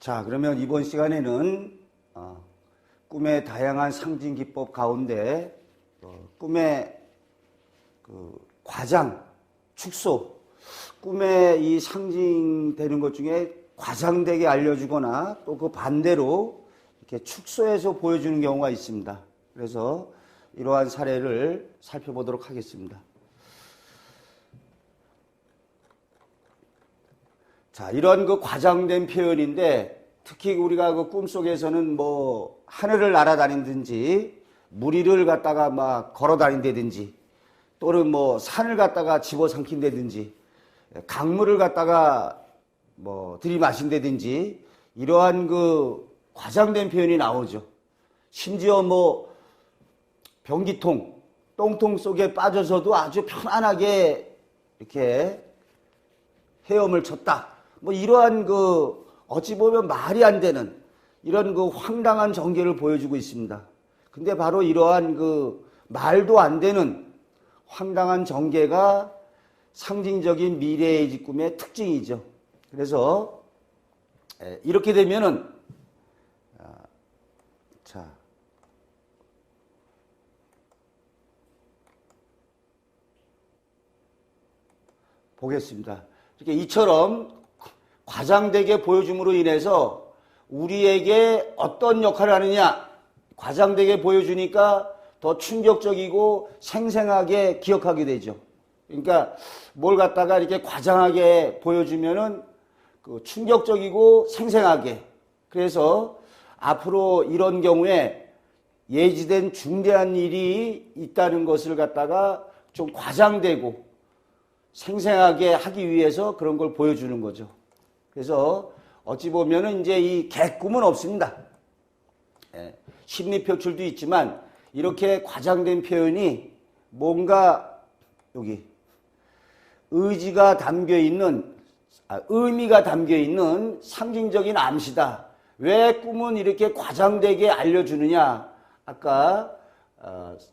자, 그러면 이번 시간에는 꿈의 다양한 상징 기법 가운데 꿈의 과장, 축소, 꿈에 이 상징되는 것 중에 과장되게 알려주거나 또 그 반대로 이렇게 축소해서 보여주는 경우가 있습니다. 그래서 이러한 사례를 살펴보도록 하겠습니다. 자, 이런 과장된 표현인데 특히 우리가 꿈속에서는 하늘을 날아다닌든지 물 위를 갖다가 막 걸어 다닌다든지 또는 산을 갖다가 집어삼킨다든지 강물을 갖다가 들이마신다든지 이러한 과장된 표현이 나오죠. 심지어 변기통, 똥통 속에 빠져서도 아주 편안하게 이렇게 헤엄을 쳤다. 이러한 어찌 보면 말이 안 되는 이런 황당한 전개를 보여주고 있습니다. 근데 바로 이러한 말도 안 되는 황당한 전개가 상징적인 미래의 꿈의 특징이죠. 그래서 이렇게 되면은 보겠습니다. 이렇게 이처럼 과장되게 보여줌으로 인해서 우리에게 어떤 역할을 하느냐, 과장되게 보여주니까 더 충격적이고 생생하게 기억하게 되죠. 그러니까 뭘 갖다가 이렇게 과장하게 보여주면은 충격적이고 생생하게. 그래서 앞으로 이런 경우에 예지된 중대한 일이 있다는 것을 갖다가 좀 과장되고 생생하게 하기 위해서 그런 걸 보여주는 거죠. 그래서 어찌 보면은 이제 이 개꿈은 없습니다. 심리 표출도 있지만 이렇게 과장된 표현이 뭔가 여기 의미가 담겨 있는 상징적인 암시다. 왜 꿈은 이렇게 과장되게 알려주느냐? 아까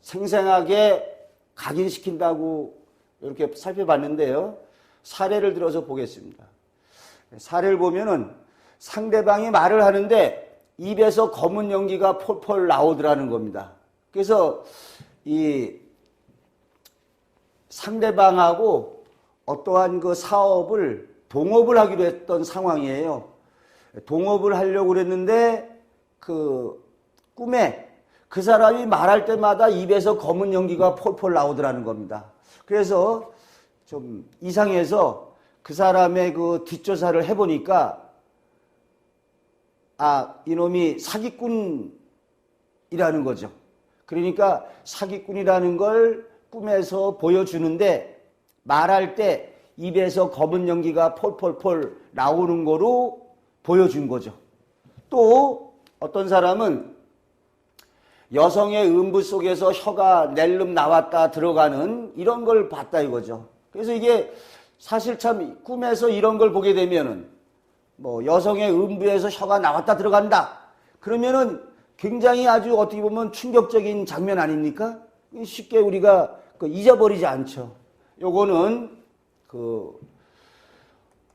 생생하게 각인시킨다고 이렇게 살펴봤는데요. 사례를 들어서 보겠습니다. 사례를 보면은 상대방이 말을 하는데 입에서 검은 연기가 폴폴 나오더라는 겁니다. 그래서 이 상대방하고 어떠한 사업을 동업을 하기로 했던 상황이에요. 동업을 하려고 그랬는데 꿈에 그 사람이 말할 때마다 입에서 검은 연기가 폴폴 나오더라는 겁니다. 그래서 좀 이상해서 그 사람의 뒷조사를 해보니까 이놈이 사기꾼이라는 거죠. 그러니까 사기꾼이라는 걸 꿈에서 보여주는데 말할 때 입에서 검은 연기가 폴폴폴 나오는 거로 보여준 거죠. 또 어떤 사람은 여성의 음부 속에서 혀가 낼름 나왔다 들어가는 이런 걸 봤다 이거죠. 그래서 이게 사실 참 꿈에서 이런 걸 보게 되면은 여성의 음부에서 혀가 나왔다 들어간다. 그러면은 굉장히 아주 어떻게 보면 충격적인 장면 아닙니까? 쉽게 우리가 잊어버리지 않죠. 요거는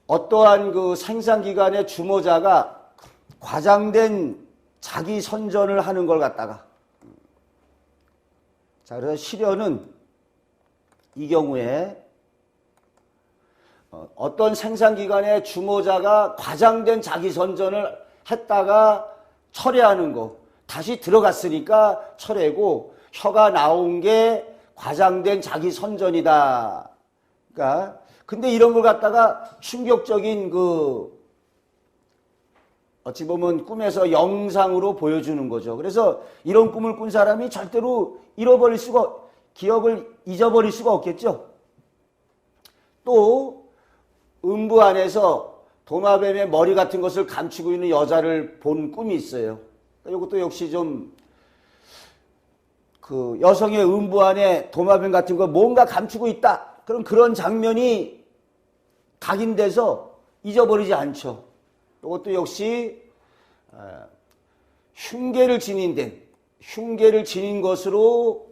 어떠한 생산기관의 주모자가 과장된 자기 선전을 하는 걸 갖다가 그래서 실현은 이 경우에 어떤 생산기관의 주모자가 과장된 자기 선전을 했다가 철회하는 거 다시 들어갔으니까 철회고 혀가 나온 게 과장된 자기 선전이다. 그러니까 근데 이런 걸 갖다가 충격적인 어찌 보면 꿈에서 영상으로 보여주는 거죠. 그래서 이런 꿈을 꾼 사람이 절대로 기억을 잊어버릴 수가 없겠죠. 또 음부 안에서 도마뱀의 머리 같은 것을 감추고 있는 여자를 본 꿈이 있어요. 이것도 역시 좀 여성의 음부 안에 도마뱀 같은 거 뭔가 감추고 있다. 그럼 그런 장면이 각인돼서 잊어버리지 않죠. 이것도 역시 흉계를 지닌 것으로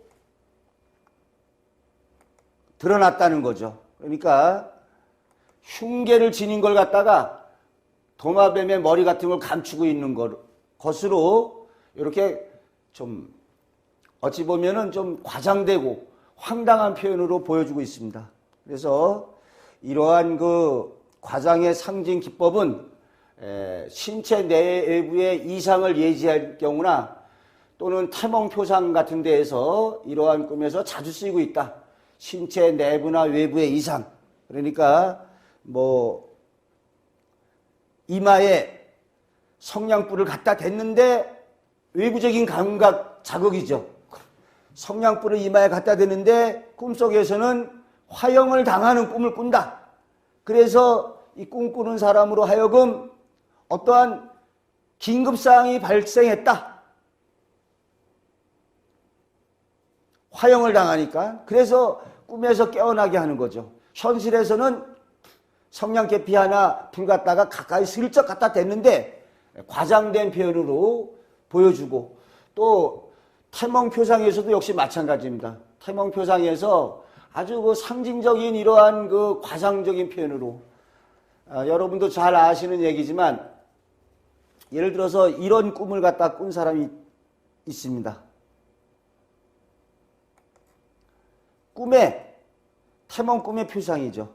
드러났다는 거죠. 그러니까 흉계를 지닌 걸 갖다가 도마뱀의 머리 같은 걸 감추고 있는 것으로 이렇게 좀 어찌 보면은 좀 과장되고 황당한 표현으로 보여주고 있습니다. 그래서 이러한 그 과장의 상징 기법은 신체 내부의 이상을 예지할 경우나 또는 태몽표상 같은 데에서 이러한 꿈에서 자주 쓰이고 있다. 신체 내부나 외부의 이상. 그러니까 뭐 이마에 성냥불을 갖다 댔는데 외부적인 감각 자극이죠. 성냥불을 이마에 갖다 대는데 꿈속에서는 화형을 당하는 꿈을 꾼다. 그래서 이 꿈꾸는 사람으로 하여금 어떠한 긴급사항이 발생했다. 화형을 당하니까. 그래서 꿈에서 깨어나게 하는 거죠. 현실에서는 성냥개피 하나 불 갖다가 가까이 슬쩍 갖다 댔는데 과장된 표현으로 보여주고, 또 태몽표상에서도 역시 마찬가지입니다. 태몽표상에서 아주 그 상징적인 이러한 그 과장적인 표현으로, 여러분도 잘 아시는 얘기지만 예를 들어서 이런 꿈을 갖다 꾼 사람이 있습니다. 태몽 꿈의 표상이죠.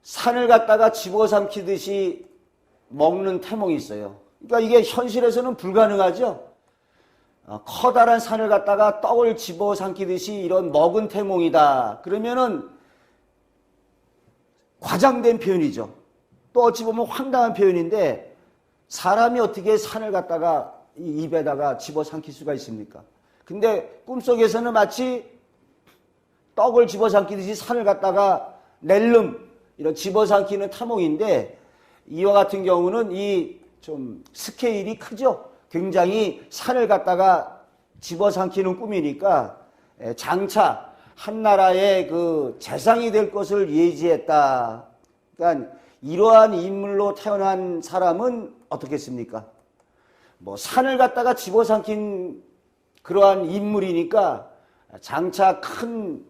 산을 갖다가 집어삼키듯이 먹는 태몽이 있어요. 그러니까 이게 현실에서는 불가능하죠. 커다란 산을 갖다가 떡을 집어삼키듯이 이런 먹은 태몽이다. 그러면은 과장된 표현이죠. 또 어찌 보면 황당한 표현인데 사람이 어떻게 산을 갖다가 입에다가 집어삼킬 수가 있습니까? 근데 꿈속에서는 마치 떡을 집어삼키듯이 산을 갖다가 낼름 이런 집어삼키는 태몽인데, 이와 같은 경우는 이 좀 스케일이 크죠. 굉장히 산을 갖다가 집어삼키는 꿈이니까 장차 한나라의 그 재상이 될 것을 예지했다. 그러니까 이러한 인물로 태어난 사람은 어떻겠습니까? 뭐 산을 갖다가 집어삼킨 그러한 인물이니까 장차 큰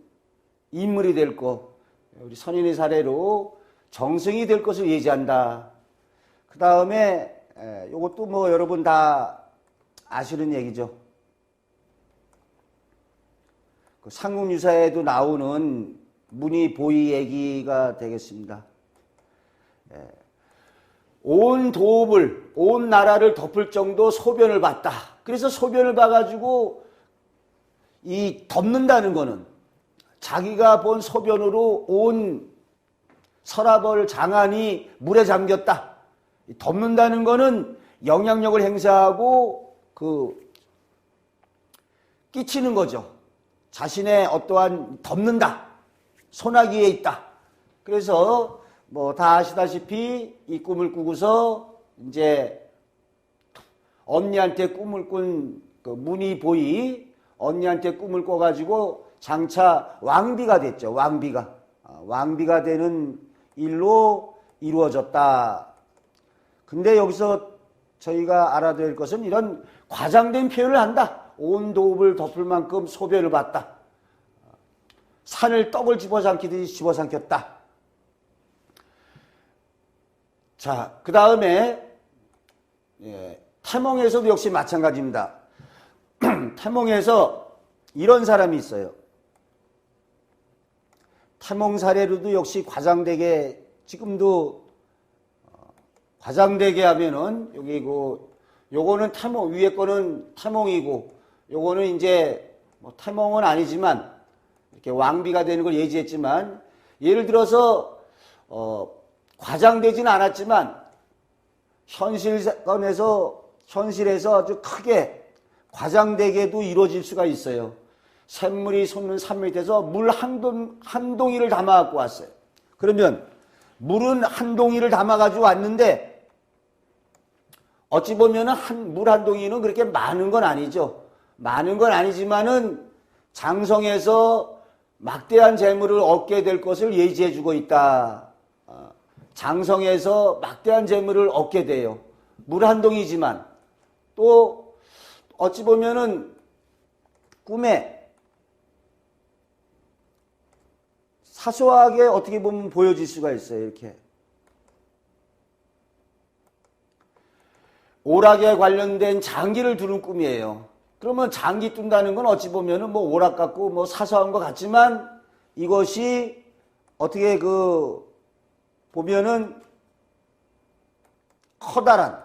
인물이 될 것, 우리 선인의 사례로 정승이 될 것을 예지한다. 그 다음에 이것도 뭐 여러분 다 아시는 얘기죠. 그 삼국유사에도 나오는 문의보이 얘기가 되겠습니다. 온 도읍을, 온 나라를 덮을 정도 소변을 봤다. 그래서 소변을 봐가지고 이 덮는다는 거는 자기가 본 소변으로 온 서라벌 장안이 물에 잠겼다. 덮는다는 거는 영향력을 행사하고 끼치는 거죠. 자신의 어떠한 덮는다. 소나기에 있다. 그래서 뭐 다 아시다시피 이 꿈을 꾸고서 이제 언니한테 꿈을 꾼 그 문의보이 언니한테 꿈을 꿔가지고 장차 왕비가 됐죠. 왕비가 되는 일로 이루어졌다. 근데 여기서 저희가 알아둬야 될 것은 이런 과장된 표현을 한다. 온 도읍을 덮을 만큼 소변을 봤다. 산을 떡을 집어삼키듯이 집어삼켰다. 자, 그 다음에 태몽에서도 역시 마찬가지입니다. 태몽에서 이런 사람이 있어요. 태몽 사례로도 역시 과장되게, 지금도 과장되게 하면은 여기 요거는 태몽, 위에 거는 태몽이고 요거는 이제 뭐 태몽은 아니지만 이렇게 왕비가 되는 걸 예지했지만, 예를 들어서 과장되지는 않았지만 현실에서 아주 크게 과장되게도 이루어질 수가 있어요. 샘물이 솟는 산 밑에서 물 한 동이를 담아 갖고 왔어요. 그러면 물은 한 동이를 담아 가지고 왔는데 어찌 보면은 물 한 동이는 그렇게 많은 건 아니죠. 많은 건 아니지만은 장성에서 막대한 재물을 얻게 될 것을 예지해 주고 있다. 장성에서 막대한 재물을 얻게 돼요. 물 한 동이지만 또 어찌 보면은 꿈에 사소하게 어떻게 보면 보여질 수가 있어요. 이렇게 오락에 관련된 장기를 두는 꿈이에요. 그러면 장기 둔다는 건 어찌 보면은 뭐 오락 같고 뭐 사소한 것 같지만 이것이 어떻게 보면은 커다란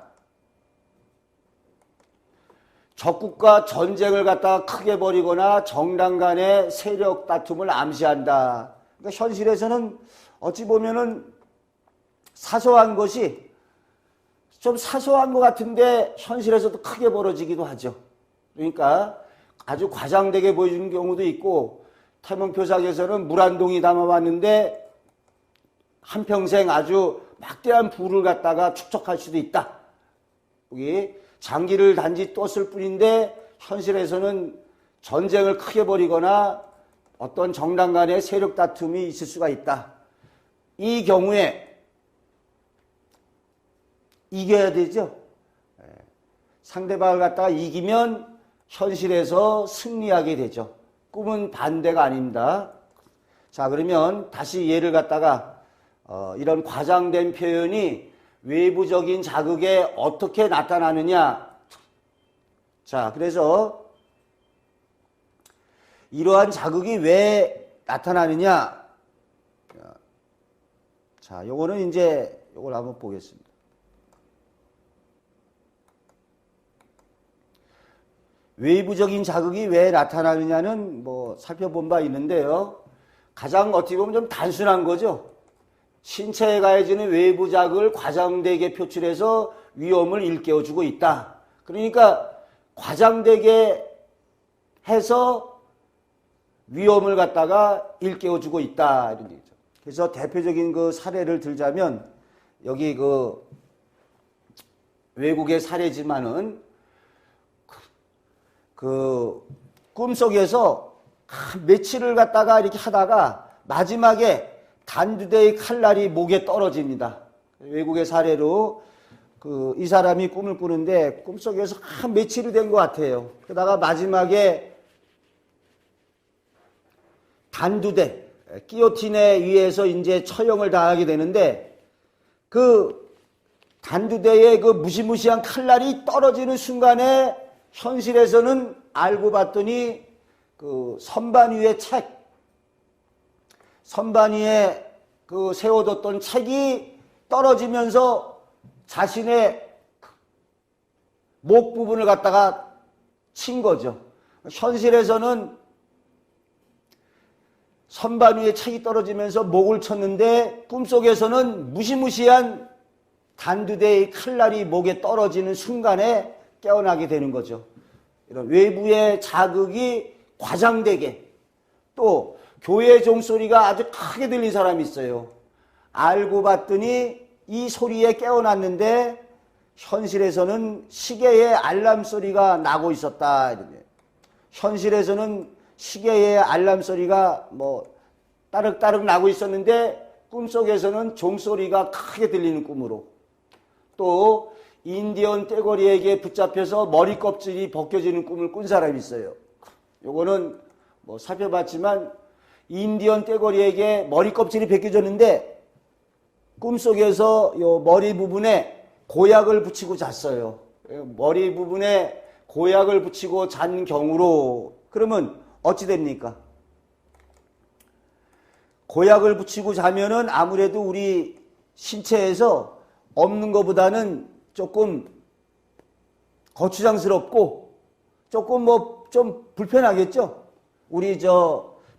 적국과 전쟁을 갖다가 크게 벌이거나 정당 간의 세력 다툼을 암시한다. 그러니까 현실에서는 어찌 보면은 사소한 것이 좀 사소한 것 같은데 현실에서도 크게 벌어지기도 하죠. 그러니까 아주 과장되게 보여주는 경우도 있고 태몽표상에서는 물 한 동이 담아왔는데 한평생 아주 막대한 부를 갖다가 축적할 수도 있다. 여기 장기를 단지 떴을 뿐인데 현실에서는 전쟁을 크게 벌이거나 어떤 정당 간의 세력 다툼이 있을 수가 있다. 이 경우에 이겨야 되죠. 상대방을 갖다가 이기면 현실에서 승리하게 되죠. 꿈은 반대가 아닙니다. 자, 그러면 다시 예를 갖다가 이런 과장된 표현이 외부적인 자극에 어떻게 나타나느냐. 자, 그래서 이러한 자극이 왜 나타나느냐. 자, 요거는 이제 요걸 한번 보겠습니다. 외부적인 자극이 왜 나타나느냐는 뭐 살펴본 바 있는데요. 가장 어떻게 보면 좀 단순한 거죠. 신체에 가해지는 외부 자극을 과장되게 표출해서 위험을 일깨워주고 있다. 그러니까 과장되게 해서 위험을 갖다가 일깨워주고 있다. 이런 얘기죠. 그래서 대표적인 사례를 들자면 여기 외국의 사례지만은 꿈속에서 며칠을 갖다가 이렇게 하다가 마지막에 단두대의 칼날이 목에 떨어집니다. 외국의 사례로 이 사람이 꿈을 꾸는데 꿈속에서 며칠이 된 것 같아요. 그러다가 마지막에 단두대, 기요틴에 의해서 이제 처형을 당하게 되는데 그 단두대의 무시무시한 칼날이 떨어지는 순간에 현실에서는 알고 봤더니 선반 위에 선반 위에 세워뒀던 책이 떨어지면서 자신의 목 부분을 갖다가 친 거죠. 현실에서는 선반 위에 책이 떨어지면서 목을 쳤는데 꿈속에서는 무시무시한 단두대의 칼날이 목에 떨어지는 순간에 깨어나게 되는 거죠. 이런 외부의 자극이 과장되게, 또 교회 종소리가 아주 크게 들린 사람이 있어요. 알고 봤더니 이 소리에 깨어났는데 현실에서는 시계의 알람 소리가 나고 있었다. 이렇게. 현실에서는 시계의 알람 소리가 따르따르 나고 있었는데 꿈속에서는 종소리가 크게 들리는 꿈으로, 또 인디언 떼거리에게 붙잡혀서 머리 껍질이 벗겨지는 꿈을 꾼 사람이 있어요. 요거는 살펴봤지만 인디언 떼거리에게 머리 껍질이 벗겨졌는데 꿈속에서 요 머리 부분에 고약을 붙이고 잤어요. 머리 부분에 고약을 붙이고 잔 경우로 그러면 어찌 됩니까? 고약을 붙이고 자면은 아무래도 우리 신체에서 없는 것보다는 조금 거추장스럽고 조금 좀 불편하겠죠? 우리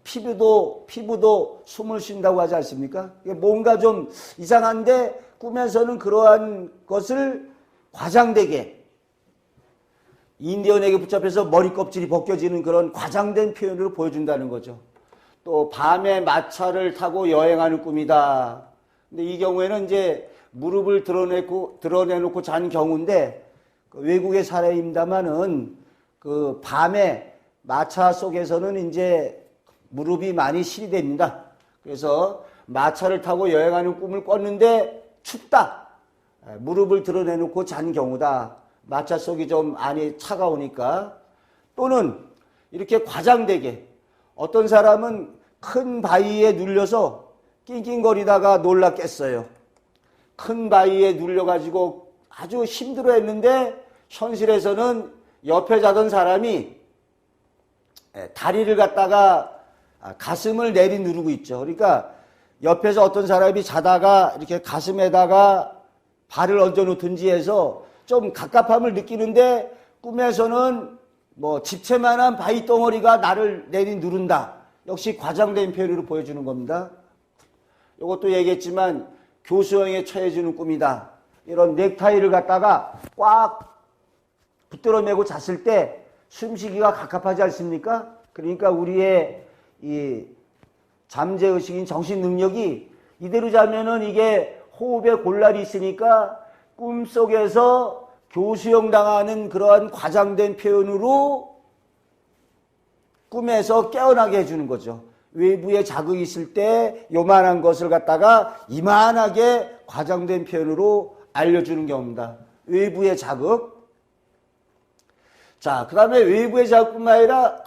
피부도 숨을 쉰다고 하지 않습니까? 뭔가 좀 이상한데 꿈에서는 그러한 것을 과장되게 인디언에게 붙잡혀서 머리 껍질이 벗겨지는 그런 과장된 표현으로 보여준다는 거죠. 또 밤에 마차를 타고 여행하는 꿈이다. 근데 이 경우에는 이제 무릎을 드러내놓고 잔 경우인데 외국의 사례입니다만은 밤에 마차 속에서는 이제 무릎이 많이 시리됩니다. 그래서 마차를 타고 여행하는 꿈을 꿨는데 춥다. 무릎을 드러내놓고 잔 경우다. 마차 속이 좀 안이 차가우니까. 또는 이렇게 과장되게 어떤 사람은 큰 바위에 눌려서 낑낑거리다가 놀라 깼어요. 큰 바위에 눌려가지고 아주 힘들어했는데 현실에서는 옆에 자던 사람이 다리를 갖다가 가슴을 내리누르고 있죠. 그러니까 옆에서 어떤 사람이 자다가 이렇게 가슴에다가 발을 얹어놓든지 해서 좀 갑갑함을 느끼는데 꿈에서는 뭐 집채만한 바위 덩어리가 나를 내리누른다. 역시 과장된 표현으로 보여주는 겁니다. 이것도 얘기했지만 교수형에 처해지는 꿈이다. 이런 넥타이를 갖다가 꽉 붙들어 매고 잤을 때 숨쉬기가 갑갑하지 않습니까? 그러니까 우리의 이 잠재의식인 정신 능력이 이대로 자면은 이게 호흡에 곤란이 있으니까 꿈속에서 교수형 당하는 그러한 과장된 표현으로 꿈에서 깨어나게 해주는 거죠. 외부에 자극이 있을 때 요만한 것을 갖다가 이만하게 과장된 표현으로 알려주는 경우입니다. 외부의 자극. 자, 그 다음에 외부의 자극뿐만 아니라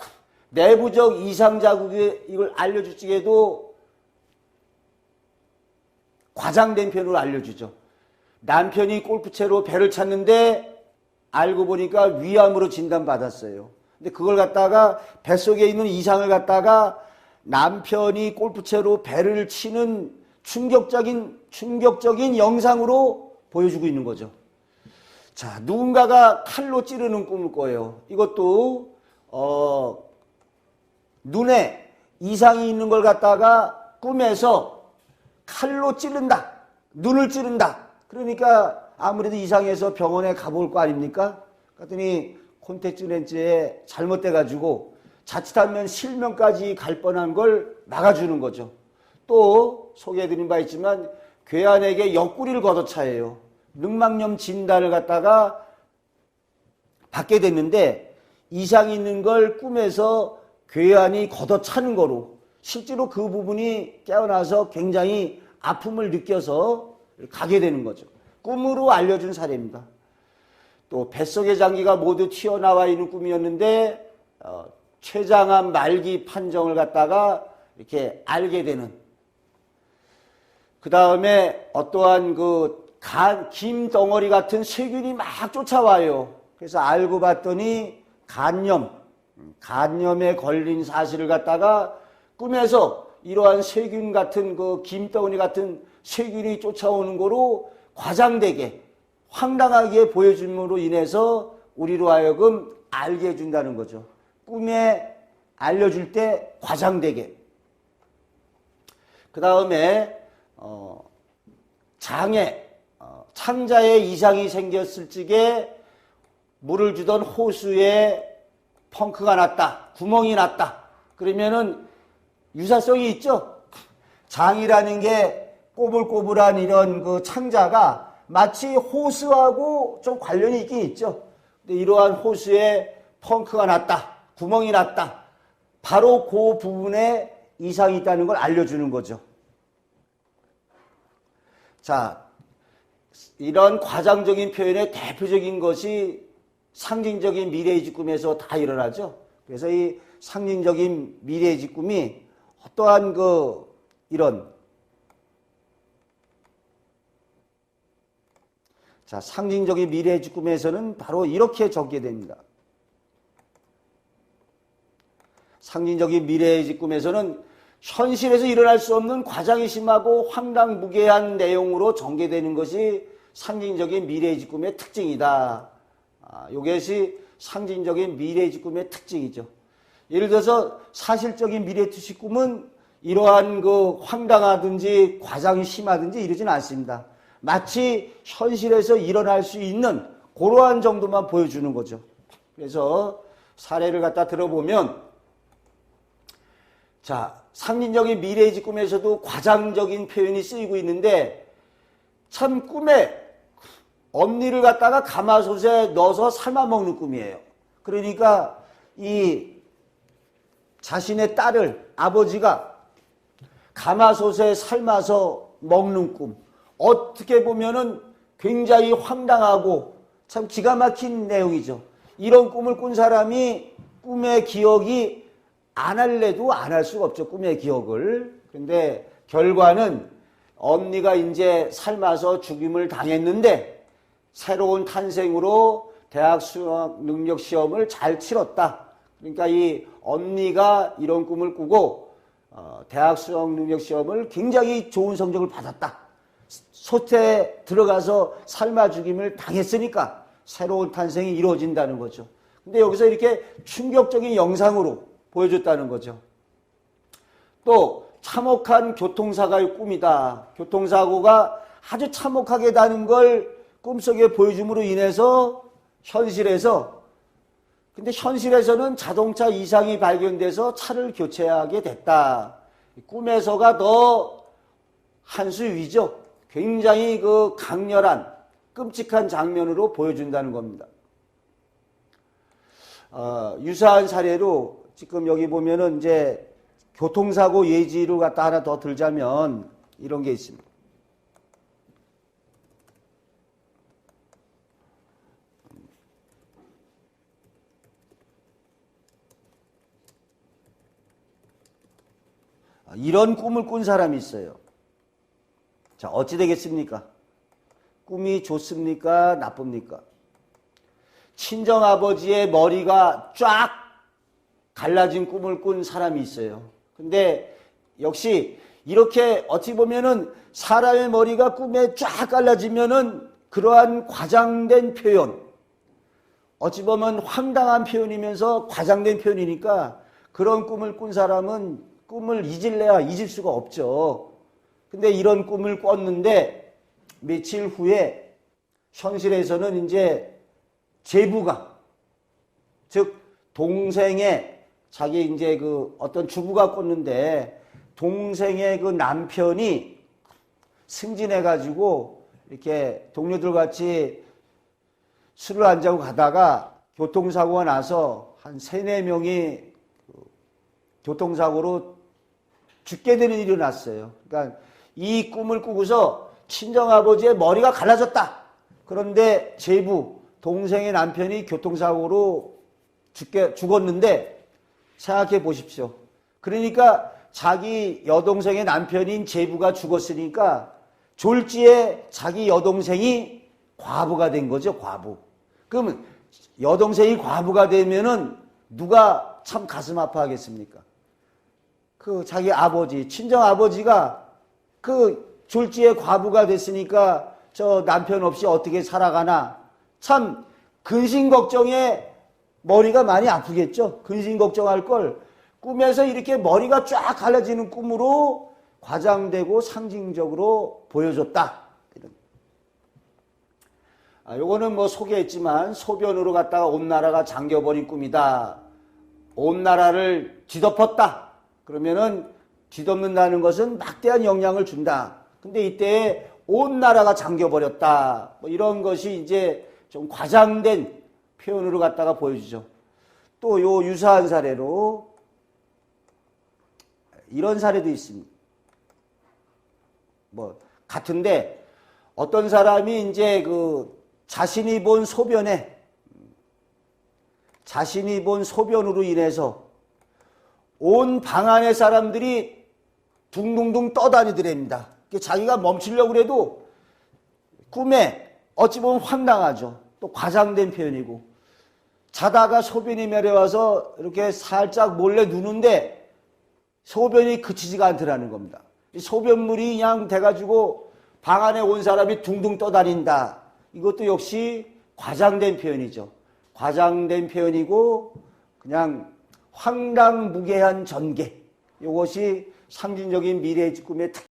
내부적 이상 자극이 이걸 알려줄 적에도 과장된 표현으로 알려주죠. 남편이 골프채로 배를 찼는데 알고 보니까 위암으로 진단받았어요. 근데 그걸 갖다가 뱃속에 있는 이상을 갖다가 남편이 골프채로 배를 치는 충격적인 영상으로 보여주고 있는 거죠. 자, 누군가가 칼로 찌르는 꿈을 꿔요. 이것도 눈에 이상이 있는 걸 갖다가 꿈에서 칼로 찌른다. 눈을 찌른다. 그러니까 아무래도 이상해서 병원에 가볼 거 아닙니까? 그랬더니 콘택트 렌즈에 잘못돼가지고 자칫하면 실명까지 갈 뻔한 걸 막아주는 거죠. 또 소개해드린 바 있지만 괴한에게 옆구리를 걷어차예요. 늑막염 진단을 갖다가 받게 됐는데 이상이 있는 걸 꿈에서 괴한이 걷어차는 거로 실제로 그 부분이 깨어나서 굉장히 아픔을 느껴서 가게 되는 거죠. 꿈으로 알려준 사례입니다. 또 뱃속의 장기가 모두 튀어나와 있는 꿈이었는데 췌장암 말기 판정을 갖다가 이렇게 알게 되는. 그 다음에 어떠한 김 덩어리 같은 세균이 막 쫓아와요. 그래서 알고 봤더니 간염에 걸린 사실을 갖다가 꿈에서 이러한 세균 같은 김덩어리 같은 세균이 쫓아오는 거로 과장되게 황당하게 보여줌으로 인해서 우리로 하여금 알게 해준다는 거죠. 꿈에 알려줄 때 과장되게. 그 다음에 창자에 이상이 생겼을 적에 물을 주던 호수에 펑크가 났다. 구멍이 났다. 그러면은 유사성이 있죠. 장이라는 게 꼬불꼬불한 이런 창자가 마치 호수하고 좀 관련이 있긴 있죠. 근데 이러한 호수에 펑크가 났다. 구멍이 났다. 바로 그 부분에 이상이 있다는 걸 알려주는 거죠. 자, 이런 과장적인 표현의 대표적인 것이 상징적인 미래의식 꿈에서 다 일어나죠. 그래서 이 상징적인 미래의식 꿈이 어떠한 상징적인 미래의식 꿈에서는 바로 이렇게 적게 됩니다. 상징적인 미래의식 꿈에서는 현실에서 일어날 수 없는 과장이 심하고 황당무계한 내용으로 전개되는 것이 상징적인 미래의식 꿈의 특징이다. 이것이 상징적인 미래의식 꿈의 특징이죠. 예를 들어서 사실적인 미래의식 꿈은 이러한 황당하든지 과장이 심하든지 이러진 않습니다. 마치 현실에서 일어날 수 있는 그러한 정도만 보여주는 거죠. 그래서 사례를 갖다 들어보면 자, 상징적인 미래의식 꿈에서도 과장적인 표현이 쓰이고 있는데 참 꿈에 엄니를 갖다가 가마솥에 넣어서 삶아 먹는 꿈이에요. 그러니까 이 자신의 딸을 아버지가 가마솥에 삶아서 먹는 꿈. 어떻게 보면은 굉장히 황당하고 참 기가 막힌 내용이죠. 이런 꿈을 꾼 사람이 꿈의 기억이 안 할래도 안 할 수가 없죠. 꿈의 기억을. 근데 결과는 엄니가 이제 삶아서 죽임을 당했는데 새로운 탄생으로 대학 수학 능력 시험을 잘 치렀다. 그러니까 이 언니가 이런 꿈을 꾸고 대학 수학 능력 시험을 굉장히 좋은 성적을 받았다. 소태에 들어가서 삶아 죽임을 당했으니까 새로운 탄생이 이루어진다는 거죠. 근데 여기서 이렇게 충격적인 영상으로 보여줬다는 거죠. 또 참혹한 교통사고의 꿈이다. 교통사고가 아주 참혹하게 나는 걸 꿈속에 보여줌으로 인해서 근데 현실에서는 자동차 이상이 발견돼서 차를 교체하게 됐다. 꿈에서가 더 한 수 위죠. 굉장히 그 강렬한 끔찍한 장면으로 보여준다는 겁니다. 유사한 사례로 지금 여기 보면은 이제 교통사고 예지를 갖다 하나 더 들자면 이런 게 있습니다. 이런 꿈을 꾼 사람이 있어요. 자, 어찌 되겠습니까? 꿈이 좋습니까? 나쁩니까? 친정아버지의 머리가 쫙 갈라진 꿈을 꾼 사람이 있어요. 근데 역시 이렇게 어찌 보면은 사람의 머리가 꿈에 쫙 갈라지면은 그러한 과장된 표현, 어찌 보면 황당한 표현이면서 과장된 표현이니까 그런 꿈을 꾼 사람은 꿈을 잊을래야 잊을 수가 없죠. 근데 이런 꿈을 꿨는데 며칠 후에 현실에서는 이제 제부가, 즉 동생의 자기 이제 그 어떤 주부가 꿨는데 동생의 그 남편이 승진해가지고 이렇게 동료들 같이 술을 한잔하고 가다가 교통사고가 나서 한 3-4명이 교통사고로 죽게 되는 일이 났어요. 그러니까 이 꿈을 꾸고서 친정아버지의 머리가 갈라졌다. 그런데 제부, 동생의 남편이 교통사고로 죽었는데 생각해 보십시오. 그러니까 자기 여동생의 남편인 제부가 죽었으니까 졸지에 자기 여동생이 과부가 된 거죠, 과부. 그러면 여동생이 과부가 되면은 누가 참 가슴 아파하겠습니까? 그 자기 아버지, 친정 아버지가 그 졸지에 과부가 됐으니까 저 남편 없이 어떻게 살아가나 참 근심 걱정에 머리가 많이 아프겠죠. 근심 걱정할 걸 꿈에서 이렇게 머리가 쫙 갈라지는 꿈으로 과장되고 상징적으로 보여줬다. 요거는 뭐 소개했지만 소변으로 갔다가 온 나라가 잠겨버린 꿈이다. 온 나라를 뒤덮었다. 그러면은 뒤덮는다는 것은 막대한 영향을 준다. 근데 이때 온 나라가 잠겨버렸다. 뭐 이런 것이 이제 좀 과장된 표현으로 갖다가 보여주죠. 또 요 유사한 사례로 이런 사례도 있습니다. 뭐 같은데 어떤 사람이 이제 그 자신이 본 소변으로 인해서 온 방 안의 사람들이 둥둥둥 떠다니더랍니다. 자기가 멈추려고 해도 꿈에 어찌 보면 황당하죠. 또 과장된 표현이고 자다가 소변이 내려와서 이렇게 살짝 몰래 누는데 소변이 그치지가 않더라는 겁니다. 이 소변물이 그냥 돼가지고 방 안에 온 사람이 둥둥 떠다닌다. 이것도 역시 과장된 표현이죠. 과장된 표현이고 그냥 황당무계한 전개. 이것이 상징적인 미래의 꿈의 특징입니다.